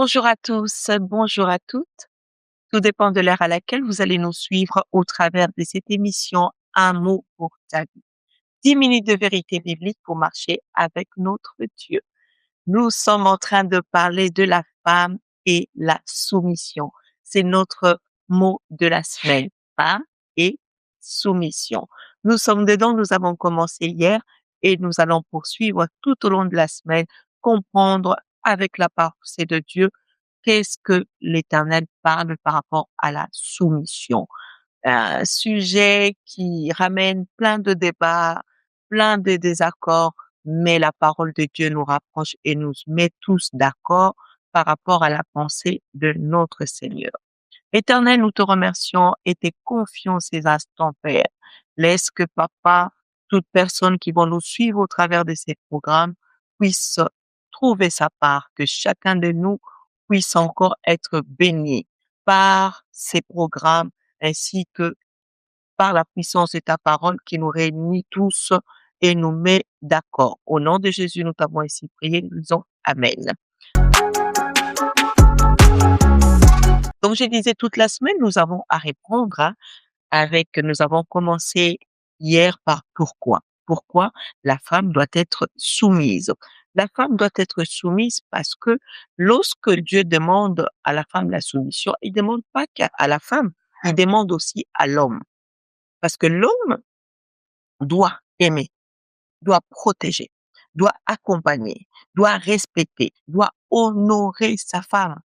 Bonjour à tous, bonjour à toutes. Tout dépend de l'heure à laquelle vous allez nous suivre au travers de cette émission Un mot pour ta vie. 10 minutes de vérité biblique pour marcher avec notre Dieu. Nous sommes en train de parler de la femme et la soumission. C'est notre mot de la semaine. Femme et soumission. Nous sommes dedans, nous avons commencé hier et nous allons poursuivre tout au long de la semaine, comprendre avec la pensée de Dieu qu'est-ce que l'Éternel parle par rapport à la soumission. Un sujet qui ramène plein de débats, plein de désaccords, mais la parole de Dieu nous rapproche et nous met tous d'accord par rapport à la pensée de notre Seigneur. Éternel, nous te remercions et te confions ces instants, Père. Laisse que Papa, toute personne qui va nous suivre au travers de ces programmes, puisse trouver sa part, que chacun de nous puisse encore être béni par ces programmes ainsi que par la puissance de ta parole qui nous réunit tous et nous met d'accord. Au nom de Jésus, nous t'avons ainsi prié, nous disons Amen. Donc, je disais, toute la semaine, nous avons à répondre nous avons commencé hier par pourquoi. Pourquoi la femme doit être soumise. La femme doit être soumise parce que lorsque Dieu demande à la femme la soumission, il demande pas qu'à la femme, il demande aussi à l'homme. Parce que l'homme doit aimer, doit protéger, doit accompagner, doit respecter, doit honorer sa femme.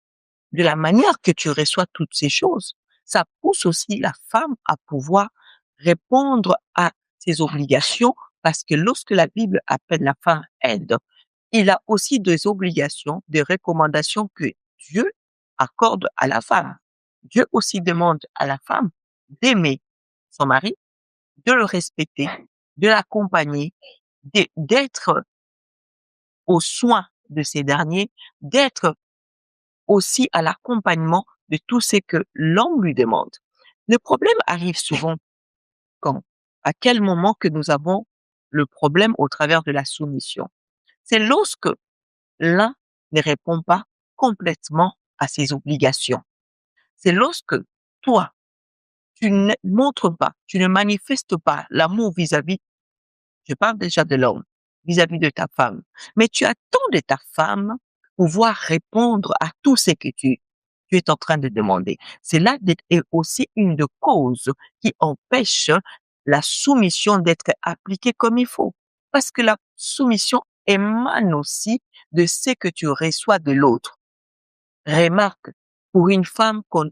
De la manière que tu reçois toutes ces choses, ça pousse aussi la femme à pouvoir répondre à ses obligations parce que lorsque la Bible appelle la femme aide, il a aussi des obligations, des recommandations que Dieu accorde à la femme. Dieu aussi demande à la femme d'aimer son mari, de le respecter, de l'accompagner, d'être aux soins de ces derniers, d'être aussi à l'accompagnement de tout ce que l'homme lui demande. Le problème arrive souvent quand? À quel moment que nous avons le problème au travers de la soumission? C'est lorsque l'un ne répond pas complètement à ses obligations. C'est lorsque toi, tu ne montres pas, tu ne manifestes pas l'amour vis-à-vis, je parle déjà de l'homme, vis-à-vis de ta femme, mais tu attends de ta femme pouvoir répondre à tout ce que tu es en train de demander. C'est là est aussi une des causes qui empêche la soumission d'être appliquée comme il faut. Parce que la soumission émane aussi de ce que tu reçois de l'autre. Remarque, pour une femme qu'on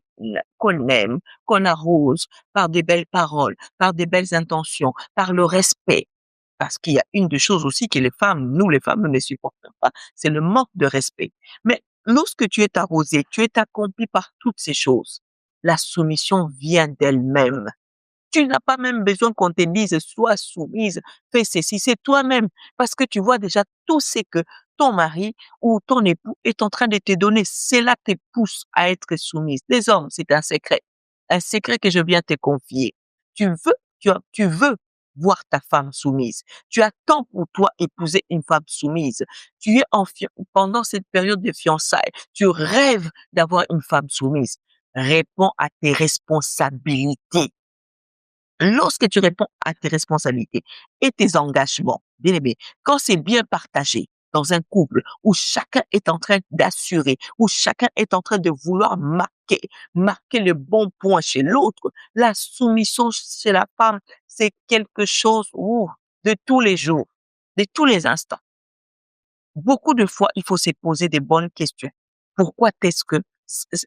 aime, qu'on arrose par des belles paroles, par des belles intentions, par le respect, parce qu'il y a une des choses aussi que nous les femmes, nous ne supportons pas, c'est le manque de respect. Mais lorsque tu es arrosé, tu es accompli par toutes ces choses, la soumission vient d'elle-même. Tu n'as pas même besoin qu'on te dise, sois soumise, fais ceci, c'est toi-même. Parce que tu vois déjà tout ce que ton mari ou ton époux est en train de te donner. Cela te pousse à être soumise. Les hommes, c'est un secret. Un secret que je viens te confier. Tu veux voir ta femme soumise. Tu attends pour toi épouser une femme soumise. Tu es pendant cette période de fiançailles. Tu rêves d'avoir une femme soumise. Réponds à tes responsabilités. Lorsque tu réponds à tes responsabilités et tes engagements, bien aimé, quand c'est bien partagé dans un couple où chacun est en train d'assurer, où chacun est en train de vouloir marquer le bon point chez l'autre, la soumission chez la femme, c'est quelque chose de tous les jours, de tous les instants. Beaucoup de fois, il faut se poser des bonnes questions. Pourquoi est-ce que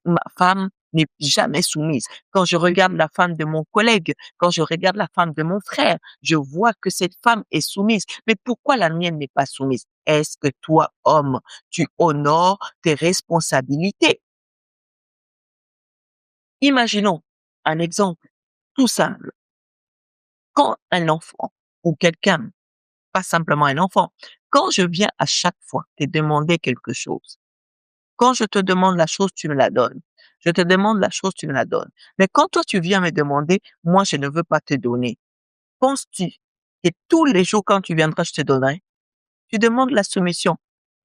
ma femme n'est jamais soumise? Quand je regarde la femme de mon collègue, quand je regarde la femme de mon frère, je vois que cette femme est soumise. Mais pourquoi la mienne n'est pas soumise? Est-ce que toi, homme, tu honores tes responsabilités? Imaginons un exemple tout simple. Quand un enfant ou quelqu'un, pas simplement un enfant, quand je viens à chaque fois te demander quelque chose, quand je te demande la chose, tu me la donnes. Je te demande la chose, tu me la donnes. Mais quand toi, tu viens me demander, moi, je ne veux pas te donner. Penses-tu que tous les jours, quand tu viendras, je te donnerai? Tu demandes la soumission.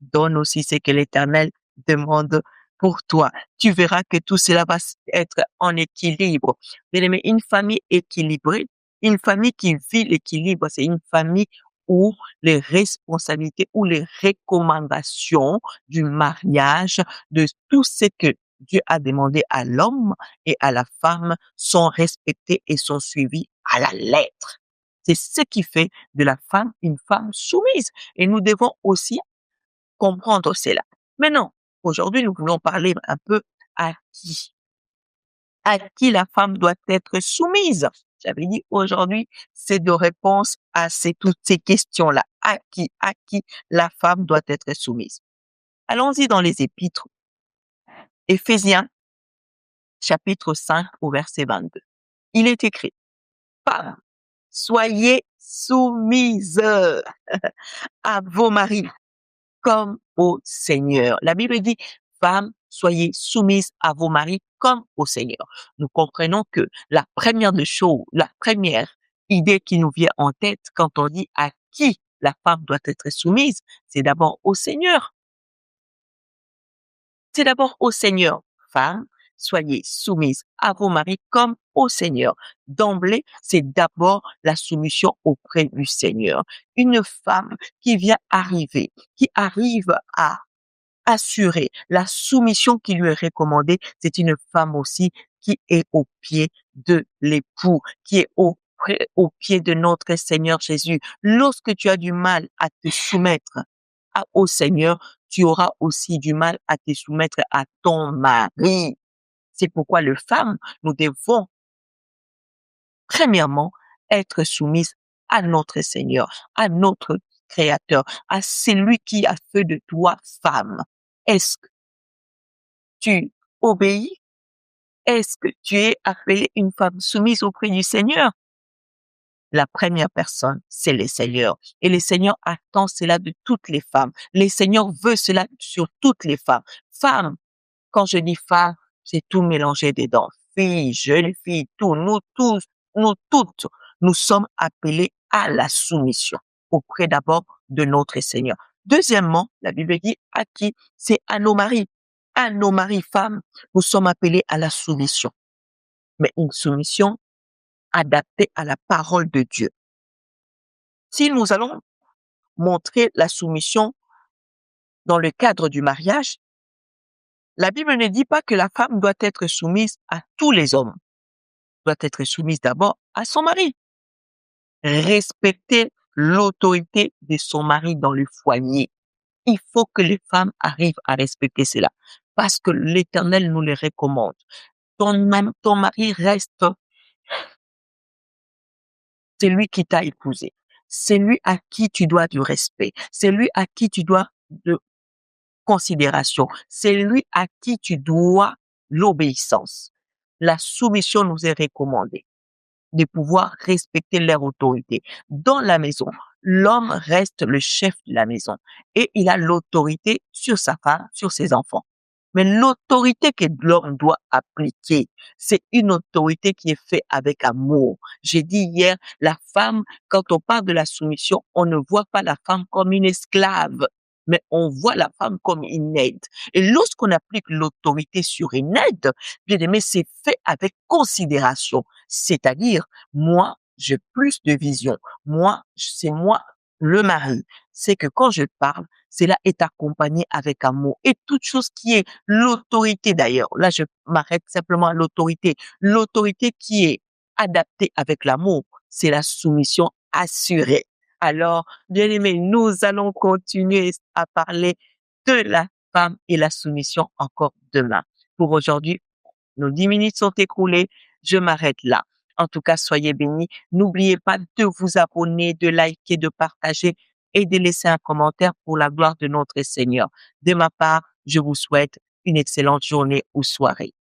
Donne aussi ce que l'Éternel demande pour toi. Tu verras que tout cela va être en équilibre. Bien-aimé, une famille équilibrée, une famille qui vit l'équilibre, c'est une famille où les responsabilités, ou les recommandations du mariage, de tout ce que Dieu a demandé à l'homme et à la femme sont respectées et sont suivies à la lettre. C'est ce qui fait de la femme une femme soumise. Et nous devons aussi comprendre cela. Maintenant, aujourd'hui, nous voulons parler un peu à qui. À qui la femme doit être soumise. J'avais dit aujourd'hui, c'est de réponse à toutes ces questions-là. À qui la femme doit être soumise. Allons-y dans les épîtres. Éphésiens, chapitre 5, au verset 22. Il est écrit, femmes, soyez soumises à vos maris comme au Seigneur. La Bible dit, femmes, soyez soumises à vos maris comme au Seigneur. Nous comprenons que la première des choses, la première idée qui nous vient en tête quand on dit à qui la femme doit être soumise, c'est d'abord au Seigneur. C'est d'abord au Seigneur. Femmes, soyez soumises à vos maris comme au Seigneur. D'emblée, c'est d'abord la soumission auprès du Seigneur. Une femme qui arrive à assurer la soumission qui lui est recommandée, c'est une femme aussi qui est au pied de l'époux, qui est au pied de notre Seigneur Jésus. Lorsque tu as du mal à te soumettre au Seigneur, tu auras aussi du mal à te soumettre à ton mari. C'est pourquoi les femmes, nous devons premièrement être soumises à notre Seigneur, à notre Créateur, à celui qui a fait de toi femme. Est-ce que tu obéis? Est-ce que tu es appelée une femme soumise auprès du Seigneur? La première personne, c'est le Seigneur. Et le Seigneur attend cela de toutes les femmes. Le Seigneur veut cela sur toutes les femmes. Femmes, quand je dis femme, c'est tout mélangé dedans. Filles, jeunes filles, tout, nous tous, nous toutes, nous sommes appelés à la soumission auprès d'abord de notre Seigneur. Deuxièmement, la Bible dit à qui? C'est à nos maris. À nos maris femmes, nous sommes appelés à la soumission. Mais une soumission adaptée à la parole de Dieu. Si nous allons montrer la soumission dans le cadre du mariage, la Bible ne dit pas que la femme doit être soumise à tous les hommes. Elle doit être soumise d'abord à son mari. Respecter l'autorité de son mari dans le foyer. Il faut que les femmes arrivent à respecter cela. Parce que l'Éternel nous le recommande. Ton mari reste celui qui t'a épousé. C'est lui à qui tu dois du respect. C'est lui à qui tu dois de considération. C'est lui à qui tu dois l'obéissance. La soumission nous est recommandée de pouvoir respecter leur autorité. Dans la maison, l'homme reste le chef de la maison et il a l'autorité sur sa femme, sur ses enfants. Mais l'autorité que l'homme doit appliquer, c'est une autorité qui est faite avec amour. J'ai dit hier, la femme, quand on parle de la soumission, on ne voit pas la femme comme une esclave, mais on voit la femme comme une aide. Et lorsqu'on applique l'autorité sur une aide, bien aimé, c'est fait avec considération. C'est-à-dire, moi, j'ai plus de vision. C'est moi, le mari. C'est que quand je parle, cela est accompagné avec amour. Et toute chose qui est l'autorité d'ailleurs, là je m'arrête simplement à l'autorité. L'autorité qui est adaptée avec l'amour, c'est la soumission assurée. Alors, bien aimé, nous allons continuer à parler de la femme et la soumission encore demain. Pour aujourd'hui, nos 10 minutes sont écoulées. Je m'arrête là. En tout cas, soyez bénis. N'oubliez pas de vous abonner, de liker, de partager et de laisser un commentaire pour la gloire de notre Seigneur. De ma part, je vous souhaite une excellente journée ou soirée.